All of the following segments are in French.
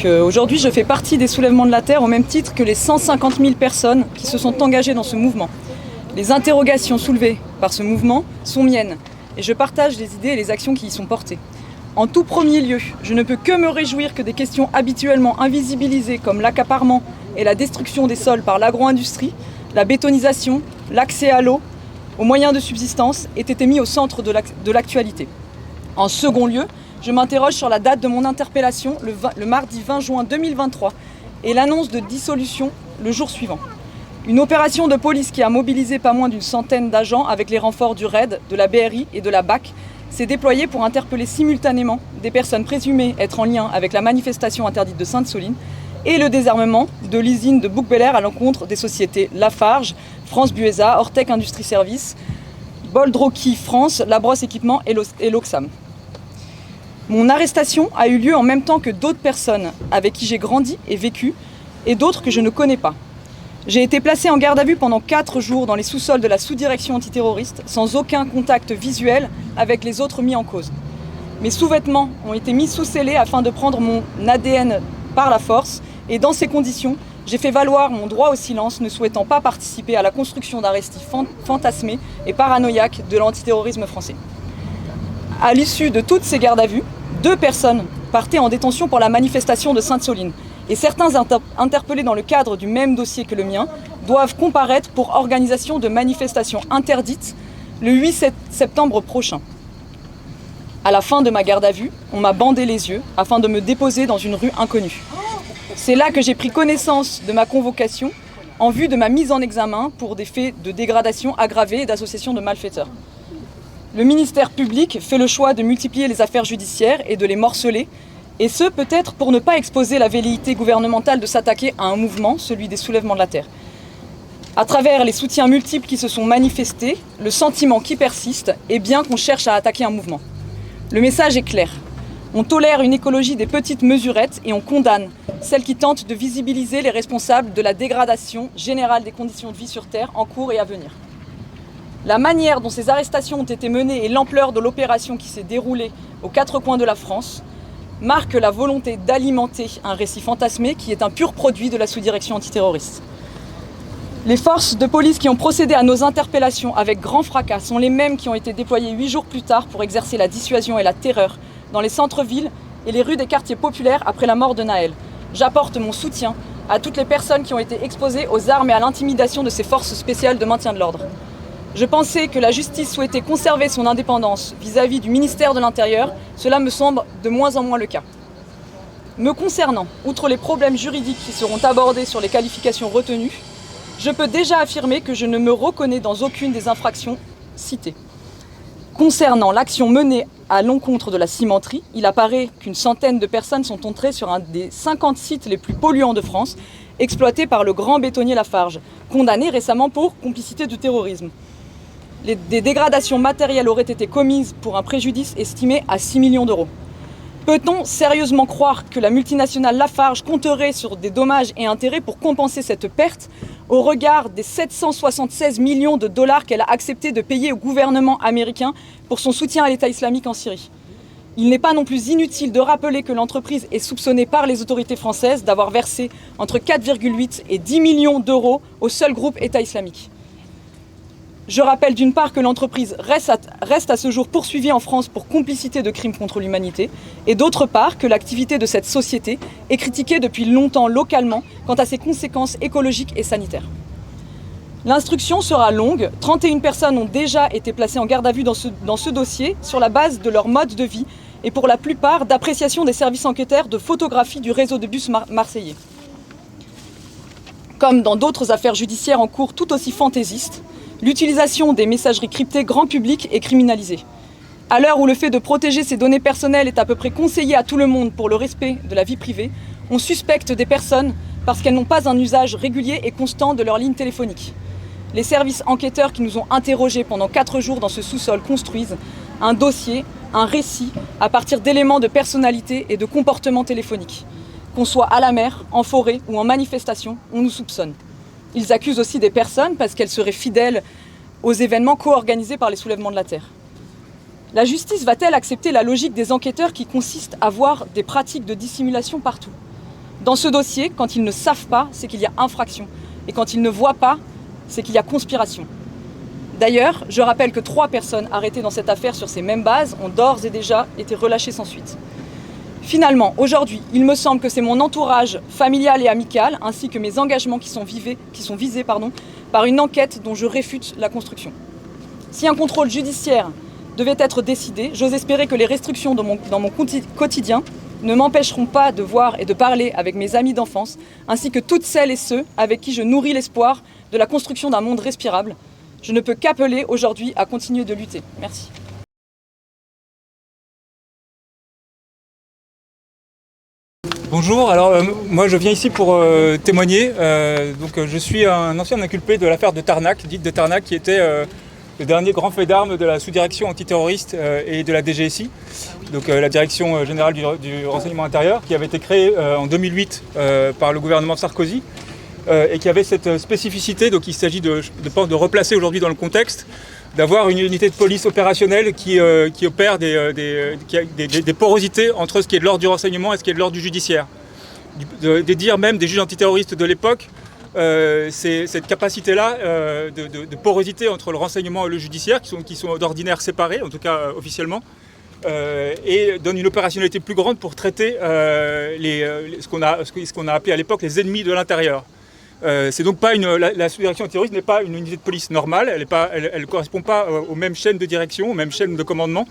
Aujourd'hui, je fais partie des soulèvements de la Terre au même titre que les 150 000 personnes qui se sont engagées dans ce mouvement. Les interrogations soulevées par ce mouvement sont miennes et je partage les idées et les actions qui y sont portées. En tout premier lieu, je ne peux que me réjouir que des questions habituellement invisibilisées comme l'accaparement et la destruction des sols par l'agro-industrie, la bétonisation, l'accès à l'eau, aux moyens de subsistance aient été mis au centre de l'actualité. En second lieu, je m'interroge sur la date de mon interpellation, le mardi 20 juin 2023, et l'annonce de dissolution le jour suivant. Une opération de police qui a mobilisé pas moins d'une centaine d'agents avec les renforts du RAID, de la BRI et de la BAC s'est déployée pour interpeller simultanément des personnes présumées être en lien avec la manifestation interdite de Sainte-Soline et le désarmement de l'usine de Bouc-Bel-Air à l'encontre des sociétés Lafarge, France Buesa, Ortec Industrie Services, Boldroki France, Labrosse Équipement et l'Oxam. Mon arrestation a eu lieu en même temps que d'autres personnes avec qui j'ai grandi et vécu et d'autres que je ne connais pas. J'ai été placée en garde à vue pendant 4 jours dans les sous-sols de la sous-direction antiterroriste sans aucun contact visuel avec les autres mis en cause. Mes sous-vêtements ont été mis sous scellé afin de prendre mon ADN par la force et dans ces conditions, j'ai fait valoir mon droit au silence ne souhaitant pas participer à la construction d'un récit fantasmé et paranoïaque de l'antiterrorisme français. À l'issue de toutes ces gardes à vue, 2 personnes partaient en détention pour la manifestation de Sainte-Soline et certains interpellés dans le cadre du même dossier que le mien doivent comparaître pour organisation de manifestations interdites le 8 septembre prochain. À la fin de ma garde à vue, on m'a bandé les yeux afin de me déposer dans une rue inconnue. C'est là que j'ai pris connaissance de ma convocation en vue de ma mise en examen pour des faits de dégradation aggravée et d'association de malfaiteurs. Le ministère public fait le choix de multiplier les affaires judiciaires et de les morceler, et ce peut-être pour ne pas exposer la velléité gouvernementale de s'attaquer à un mouvement, celui des soulèvements de la Terre. À travers les soutiens multiples qui se sont manifestés, le sentiment qui persiste est bien qu'on cherche à attaquer un mouvement. Le message est clair. On tolère une écologie des petites mesurettes et on condamne celles qui tentent de visibiliser les responsables de la dégradation générale des conditions de vie sur Terre en cours et à venir. La manière dont ces arrestations ont été menées et l'ampleur de l'opération qui s'est déroulée aux 4 coins de la France marquent la volonté d'alimenter un récit fantasmé qui est un pur produit de la sous-direction antiterroriste. Les forces de police qui ont procédé à nos interpellations avec grand fracas sont les mêmes qui ont été déployées 8 jours plus tard pour exercer la dissuasion et la terreur dans les centres-villes et les rues des quartiers populaires après la mort de Naël. J'apporte mon soutien à toutes les personnes qui ont été exposées aux armes et à l'intimidation de ces forces spéciales de maintien de l'ordre. Je pensais que la justice souhaitait conserver son indépendance vis-à-vis du ministère de l'Intérieur. Cela me semble de moins en moins le cas. Me concernant, outre les problèmes juridiques qui seront abordés sur les qualifications retenues, je peux déjà affirmer que je ne me reconnais dans aucune des infractions citées. Concernant l'action menée à l'encontre de la cimenterie, il apparaît qu'une centaine de personnes sont entrées sur un des 50 sites les plus polluants de France, exploités par le grand bétonnier Lafarge, condamné récemment pour complicité de terrorisme. Des dégradations matérielles auraient été commises pour un préjudice estimé à 6 millions d'euros. Peut-on sérieusement croire que la multinationale Lafarge compterait sur des dommages et intérêts pour compenser cette perte au regard des 776 millions de dollars qu'elle a accepté de payer au gouvernement américain pour son soutien à l'État islamique en Syrie? Il n'est pas non plus inutile de rappeler que l'entreprise est soupçonnée par les autorités françaises d'avoir versé entre 4,8 et 10 millions d'euros au seul groupe État islamique. Je rappelle d'une part que l'entreprise reste à ce jour poursuivie en France pour complicité de crimes contre l'humanité et d'autre part que l'activité de cette société est critiquée depuis longtemps localement quant à ses conséquences écologiques et sanitaires. L'instruction sera longue. 31 personnes ont déjà été placées en garde à vue dans ce dossier sur la base de leur mode de vie et pour la plupart d'appréciation des services enquêteurs de photographie du réseau de bus marseillais. Comme dans d'autres affaires judiciaires en cours tout aussi fantaisistes, l'utilisation des messageries cryptées grand public est criminalisée. À l'heure où le fait de protéger ses données personnelles est à peu près conseillé à tout le monde pour le respect de la vie privée, on suspecte des personnes parce qu'elles n'ont pas un usage régulier et constant de leur ligne téléphonique. Les services enquêteurs qui nous ont interrogés pendant 4 jours dans ce sous-sol construisent un dossier, un récit, à partir d'éléments de personnalité et de comportement téléphonique. Qu'on soit à la mer, en forêt ou en manifestation, on nous soupçonne. Ils accusent aussi des personnes parce qu'elles seraient fidèles aux événements co-organisés par les soulèvements de la Terre. La justice va-t-elle accepter la logique des enquêteurs qui consiste à voir des pratiques de dissimulation partout? Dans ce dossier, quand ils ne savent pas, c'est qu'il y a infraction. Et quand ils ne voient pas, c'est qu'il y a conspiration. D'ailleurs, je rappelle que 3 personnes arrêtées dans cette affaire sur ces mêmes bases ont d'ores et déjà été relâchées sans suite. Finalement, aujourd'hui, il me semble que c'est mon entourage familial et amical, ainsi que mes engagements qui sont visés par une enquête dont je réfute la construction. Si un contrôle judiciaire devait être décidé, j'ose espérer que les restrictions dans mon quotidien ne m'empêcheront pas de voir et de parler avec mes amis d'enfance, ainsi que toutes celles et ceux avec qui je nourris l'espoir de la construction d'un monde respirable. Je ne peux qu'appeler aujourd'hui à continuer de lutter. Merci. Bonjour, alors moi je viens ici pour témoigner. Je suis un ancien inculpé de l'affaire de Tarnac, dite de Tarnac, qui était le dernier grand fait d'armes de la sous-direction antiterroriste et de la DGSI, donc la Direction Générale du Renseignement Intérieur, qui avait été créée en 2008 par le gouvernement de Sarkozy et qui avait cette spécificité, donc il s'agit de replacer aujourd'hui dans le contexte, d'avoir une unité de police opérationnelle qui opère des porosités entre ce qui est de l'ordre du renseignement et ce qui est de l'ordre du judiciaire. De dire même des juges antiterroristes de l'époque, c'est cette capacité-là de porosité entre le renseignement et le judiciaire, qui sont d'ordinaire séparés, en tout cas officiellement, et donne une opérationnalité plus grande pour traiter ce qu'on a appelé à l'époque les ennemis de l'intérieur. C'est donc pas la sous-direction antiterroriste n'est pas une unité de police normale, elle ne correspond pas aux mêmes chaînes de direction, aux mêmes chaînes de commandement.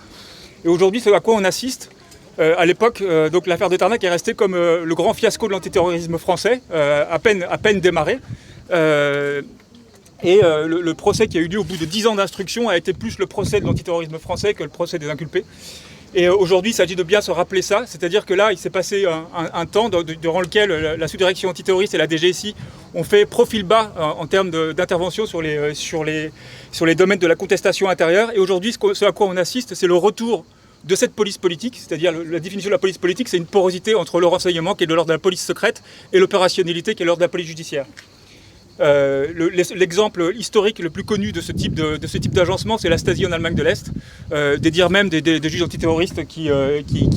Et aujourd'hui, c'est à quoi on assiste. À l'époque, donc l'affaire de Tarnac est restée comme le grand fiasco de l'antiterrorisme français, à peine démarré. Le procès qui a eu lieu au bout de 10 ans d'instruction a été plus le procès de l'antiterrorisme français que le procès des inculpés. Et aujourd'hui, il s'agit de bien se rappeler ça, c'est-à-dire que là, il s'est passé un temps durant lequel la sous-direction antiterroriste et la DGSI ont fait profil bas en termes d'intervention sur les domaines de la contestation intérieure. Et aujourd'hui, ce à quoi on assiste, c'est le retour de cette police politique, c'est-à-dire la définition de la police politique, c'est une porosité entre le renseignement, qui est de l'ordre de la police secrète, et l'opérationnalité, qui est de l'ordre de la police judiciaire. L'exemple historique le plus connu de ce type d'agencement, c'est la Stasi en Allemagne de l'Est, des dires même des juges antiterroristes qui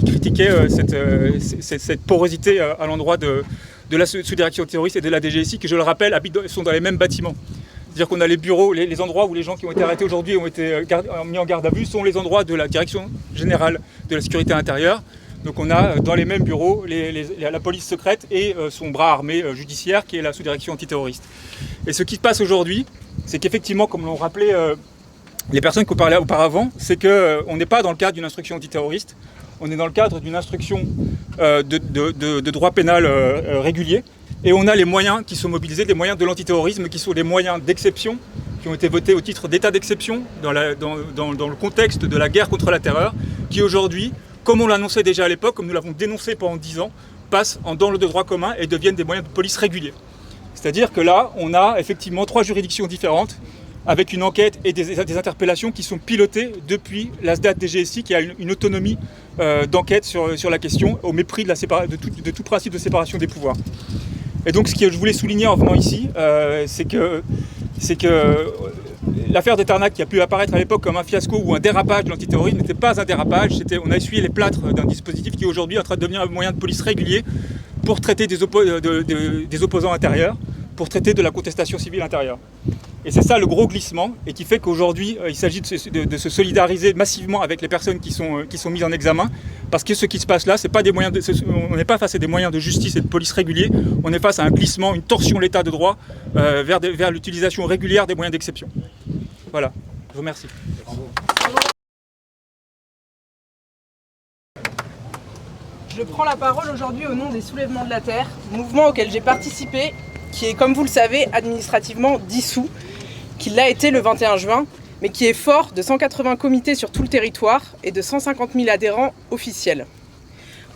critiquaient cette porosité à l'endroit de la sous-direction terroriste et de la DGSI, qui, je le rappelle, sont dans les mêmes bâtiments. C'est-à-dire qu'on a les bureaux, les endroits où les gens qui ont été arrêtés aujourd'hui ont été mis en garde à vue, sont les endroits de la Direction Générale de la Sécurité Intérieure. Donc on a dans les mêmes bureaux la police secrète et son bras armé judiciaire, qui est la sous-direction antiterroriste. Et ce qui se passe aujourd'hui, c'est qu'effectivement, comme l'ont rappelé les personnes qui ont parlé auparavant, c'est qu'on n'est pas dans le cadre d'une instruction antiterroriste, on est dans le cadre d'une instruction de droit pénal régulier, et on a les moyens qui sont mobilisés, des moyens de l'antiterrorisme, qui sont des moyens d'exception, qui ont été votés au titre d'état d'exception dans le contexte de la guerre contre la terreur, qui aujourd'hui, comme on l'annonçait déjà à l'époque, comme nous l'avons dénoncé pendant 10 ans, passent dans le droit commun et deviennent des moyens de police réguliers. C'est-à-dire que là, on a effectivement 3 juridictions différentes, avec une enquête et des interpellations qui sont pilotées depuis la SDAT DGSI, qui a une autonomie d'enquête sur la question, au mépris de tout principe de séparation des pouvoirs. Et donc ce que je voulais souligner en venant ici, c'est que l'affaire de Tarnac, qui a pu apparaître à l'époque comme un fiasco ou un dérapage de l'antiterrorisme, n'était pas un dérapage, on a essuyé les plâtres d'un dispositif qui aujourd'hui est en train de devenir un moyen de police régulier pour traiter des opposants intérieurs, pour traiter de la contestation civile intérieure. Et c'est ça le gros glissement, et qui fait qu'aujourd'hui, il s'agit de se solidariser massivement avec les personnes qui sont mises en examen, parce que ce qui se passe là, on n'est pas face à des moyens de justice et de police réguliers, on est face à un glissement, une torsion de l'état de droit vers l'utilisation régulière des moyens d'exception. Voilà, je vous remercie. Je prends la parole aujourd'hui au nom des Soulèvements de la Terre, mouvement auquel j'ai participé, qui est, comme vous le savez, administrativement dissous, qui l'a été le 21 juin, mais qui est fort de 180 comités sur tout le territoire et de 150 000 adhérents officiels.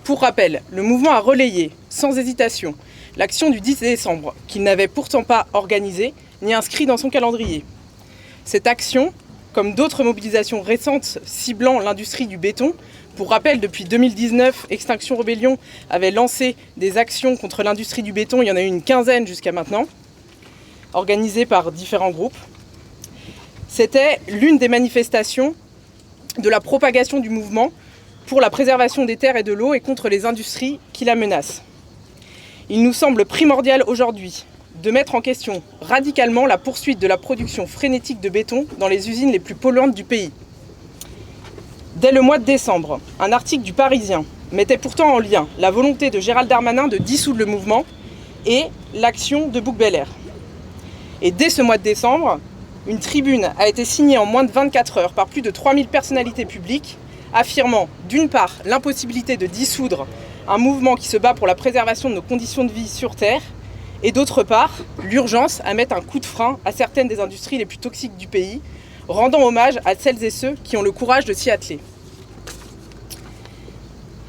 Pour rappel, le mouvement a relayé, sans hésitation, l'action du 10 décembre, qu'il n'avait pourtant pas organisée ni inscrit dans son calendrier. Cette action, comme d'autres mobilisations récentes ciblant l'industrie du béton, pour rappel, depuis 2019, Extinction Rebellion avait lancé des actions contre l'industrie du béton, il y en a eu une quinzaine jusqu'à maintenant, organisées par différents groupes. C'était l'une des manifestations de la propagation du mouvement pour la préservation des terres et de l'eau et contre les industries qui la menacent. Il nous semble primordial aujourd'hui de mettre en question radicalement la poursuite de la production frénétique de béton dans les usines les plus polluantes du pays. Dès le mois de décembre, un article du Parisien mettait pourtant en lien la volonté de Gérald Darmanin de dissoudre le mouvement et l'action de Bouk Bel-Air. Et dès ce mois de décembre, une tribune a été signée en moins de 24 heures par plus de 3000 personnalités publiques, affirmant d'une part l'impossibilité de dissoudre un mouvement qui se bat pour la préservation de nos conditions de vie sur Terre, et d'autre part l'urgence à mettre un coup de frein à certaines des industries les plus toxiques du pays, rendant hommage à celles et ceux qui ont le courage de s'y atteler.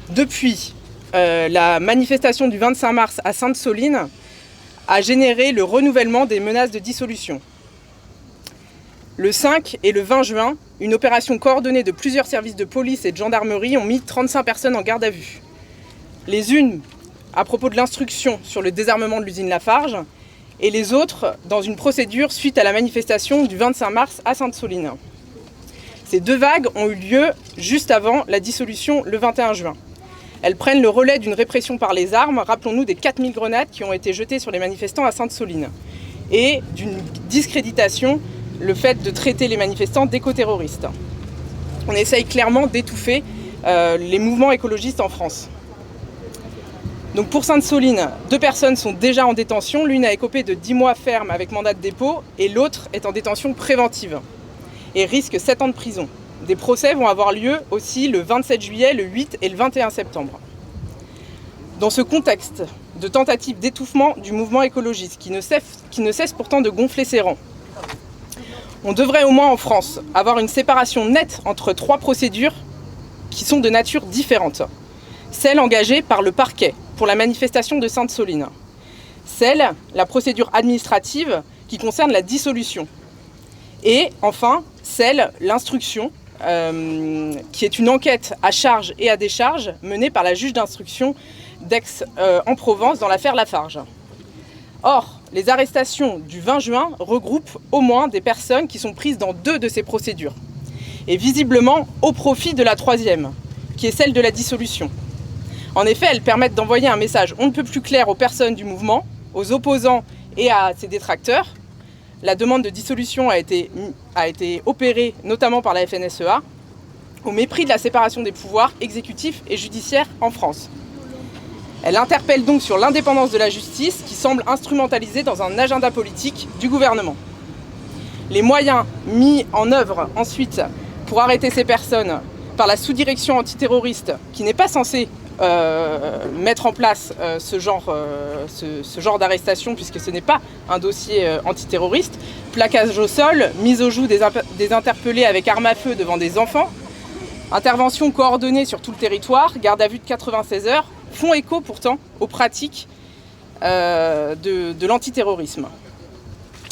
Depuis, la manifestation du 25 mars à Sainte-Soline a généré le renouvellement des menaces de dissolution. Le 5 et le 20 juin, une opération coordonnée de plusieurs services de police et de gendarmerie ont mis 35 personnes en garde à vue. Les unes à propos de l'instruction sur le désarmement de l'usine Lafarge et les autres dans une procédure suite à la manifestation du 25 mars à Sainte-Soline. Ces deux vagues ont eu lieu juste avant la dissolution le 21 juin. Elles prennent le relais d'une répression par les armes, rappelons-nous des 4000 grenades qui ont été jetées sur les manifestants à Sainte-Soline, et d'une discréditation, le fait de traiter les manifestants d'éco-terroristes. On essaye clairement d'étouffer les mouvements écologistes en France. Donc pour Sainte-Soline, 2 personnes sont déjà en détention. L'une a écopé de 10 mois ferme avec mandat de dépôt et l'autre est en détention préventive et risque 7 ans de prison. Des procès vont avoir lieu aussi le 27 juillet, le 8 et le 21 septembre. Dans ce contexte de tentative d'étouffement du mouvement écologiste qui ne cesse pourtant de gonfler ses rangs, on devrait au moins en France avoir une séparation nette entre 3 procédures qui sont de nature différente. Celle engagée par le parquet pour la manifestation de Sainte-Soline. Celle, la procédure administrative qui concerne la dissolution. Et enfin, celle, l'instruction, qui est une enquête à charge et à décharge menée par la juge d'instruction d'Aix en Provence dans l'affaire Lafarge. Or, les arrestations du 20 juin regroupent au moins des personnes qui sont prises dans 2 de ces procédures. Et visiblement au profit de la 3e, qui est celle de la dissolution. En effet, elles permettent d'envoyer un message on ne peut plus clair aux personnes du mouvement, aux opposants et à ses détracteurs. La demande de dissolution a été opérée notamment par la FNSEA, au mépris de la séparation des pouvoirs exécutifs et judiciaires en France. Elle interpelle donc sur l'indépendance de la justice qui semble instrumentalisée dans un agenda politique du gouvernement. Les moyens mis en œuvre ensuite pour arrêter ces personnes par la sous-direction antiterroriste qui n'est pas censée mettre en place ce genre d'arrestation puisque ce n'est pas un dossier antiterroriste, plaquage au sol, mise au joug des interpellés avec arme à feu devant des enfants, intervention coordonnée sur tout le territoire, garde à vue de 96 heures, font écho pourtant aux pratiques de l'antiterrorisme.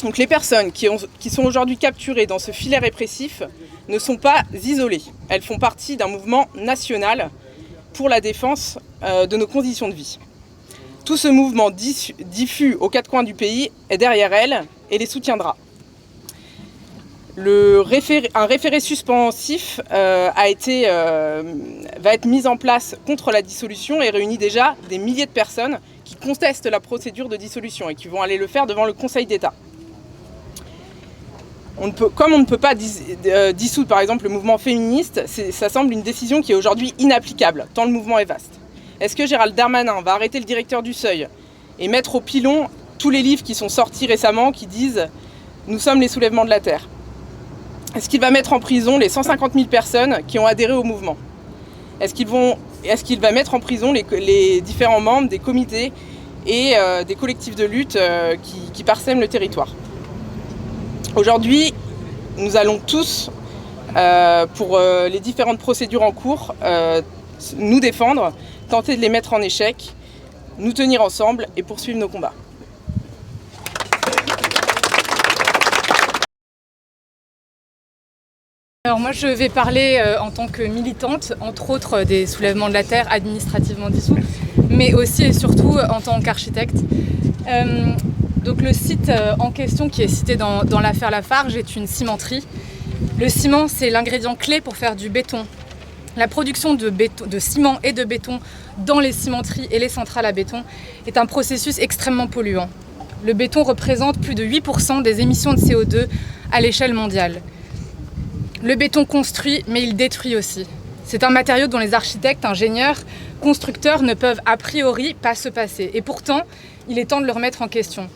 Donc les personnes qui sont aujourd'hui capturées dans ce filet répressif ne sont pas isolées. Elles font partie d'un mouvement national pour la défense de nos conditions de vie. Tout ce mouvement diffus aux 4 coins du pays est derrière elles et les soutiendra. Un référé suspensif va être mis en place contre la dissolution et réunit déjà des milliers de personnes qui contestent la procédure de dissolution et qui vont aller le faire devant le Conseil d'État. Comme on ne peut pas dissoudre par exemple le mouvement féministe, ça semble une décision qui est aujourd'hui inapplicable, tant le mouvement est vaste. Est-ce que Gérald Darmanin va arrêter le directeur du Seuil et mettre au pilon tous les livres qui sont sortis récemment qui disent « Nous sommes les soulèvements de la Terre » ? Est-ce qu'il va mettre en prison les 150 000 personnes qui ont adhéré au mouvement ? Est-ce qu'il va mettre en prison les différents membres des comités et des collectifs de lutte qui parsèment le territoire ? Aujourd'hui, nous allons tous, pour les différentes procédures en cours, nous défendre, tenter de les mettre en échec, nous tenir ensemble et poursuivre nos combats. Alors moi je vais parler en tant que militante, entre autres des soulèvements de la Terre administrativement dissous, mais aussi et surtout en tant qu'architecte. Donc le site en question qui est cité dans l'affaire Lafarge est une cimenterie. Le ciment, c'est l'ingrédient clé pour faire du béton. La production de ciment et de béton dans les cimenteries et les centrales à béton est un processus extrêmement polluant. Le béton représente plus de 8% des émissions de CO2 à l'échelle mondiale. Le béton construit, mais il détruit aussi. C'est un matériau dont les architectes, ingénieurs, constructeurs ne peuvent a priori pas se passer. Et pourtant, il est temps de le remettre en question.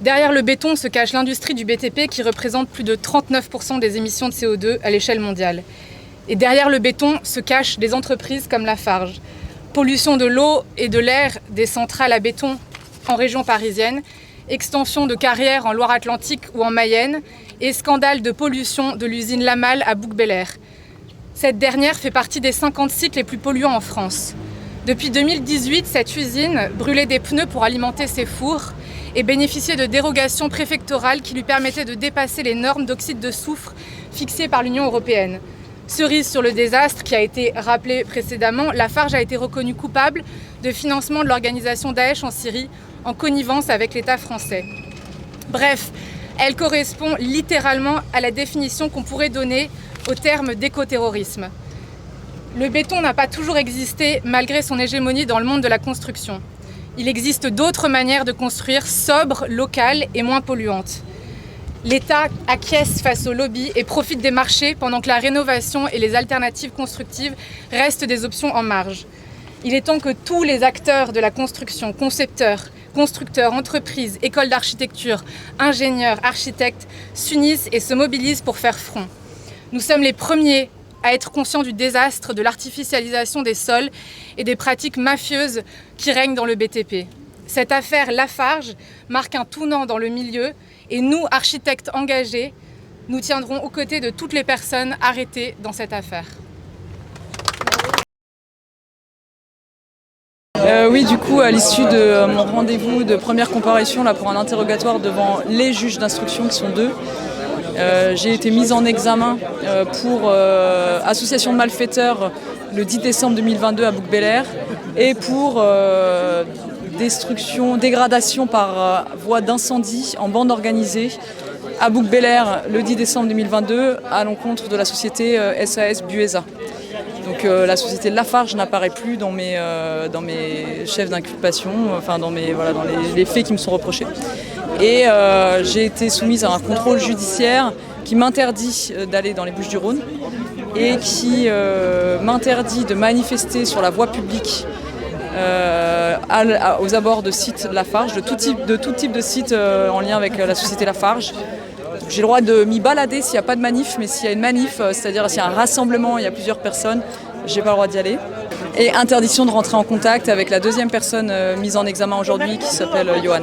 Derrière le béton se cache l'industrie du BTP qui représente plus de 39% des émissions de CO2 à l'échelle mondiale. Et derrière le béton se cachent des entreprises comme Lafarge. Pollution de l'eau et de l'air des centrales à béton en région parisienne, extension de carrières en Loire-Atlantique ou en Mayenne et scandale de pollution de l'usine Lamal à Bouc-Bel-Air. Cette dernière fait partie des 50 sites les plus polluants en France. Depuis 2018, cette usine brûlait des pneus pour alimenter ses fours et bénéficiait de dérogations préfectorales qui lui permettaient de dépasser les normes d'oxyde de soufre fixées par l'Union européenne. Cerise sur le désastre qui a été rappelé précédemment, Lafarge a été reconnu coupable de financement de l'organisation Daesh en Syrie en connivence avec l'État français. Bref, elle correspond littéralement à la définition qu'on pourrait donner au terme d'écoterrorisme. Le béton n'a pas toujours existé malgré son hégémonie dans le monde de la construction. Il existe d'autres manières de construire sobres, locales et moins polluantes. L'État acquiesce face aux lobbies et profite des marchés pendant que la rénovation et les alternatives constructives restent des options en marge. Il est temps que tous les acteurs de la construction, concepteurs, constructeurs, entreprises, écoles d'architecture, ingénieurs, architectes, s'unissent et se mobilisent pour faire front. Nous sommes les premiers à être conscients du désastre de l'artificialisation des sols et des pratiques mafieuses qui règnent dans le BTP. Cette affaire Lafarge marque un tournant dans le milieu et nous, architectes engagés, nous tiendrons aux côtés de toutes les personnes arrêtées dans cette affaire. Oui, du coup, à l'issue de mon rendez-vous de première comparution là, pour un interrogatoire devant les juges d'instruction qui sont deux, j'ai été mise en examen pour association de malfaiteurs le 10 décembre 2022 à Bouc-Bel-Air et pour dégradation par voie d'incendie en bande organisée à Bouc-Bel-Air le 10 décembre 2022 à l'encontre de la société SAS Buesa. Donc la société Lafarge n'apparaît plus dans mes chefs d'inculpation, enfin dans les faits qui me sont reprochés. Et j'ai été soumise à un contrôle judiciaire qui m'interdit d'aller dans les Bouches-du-Rhône et qui m'interdit de manifester sur la voie publique aux abords de sites Lafarge, de tout type de sites en lien avec la société Lafarge. J'ai le droit de m'y balader s'il n'y a pas de manif, mais s'il y a une manif, c'est-à-dire s'il y a un rassemblement, il y a plusieurs personnes, j'ai pas le droit d'y aller. Et interdiction de rentrer en contact avec la deuxième personne mise en examen aujourd'hui qui s'appelle Johan.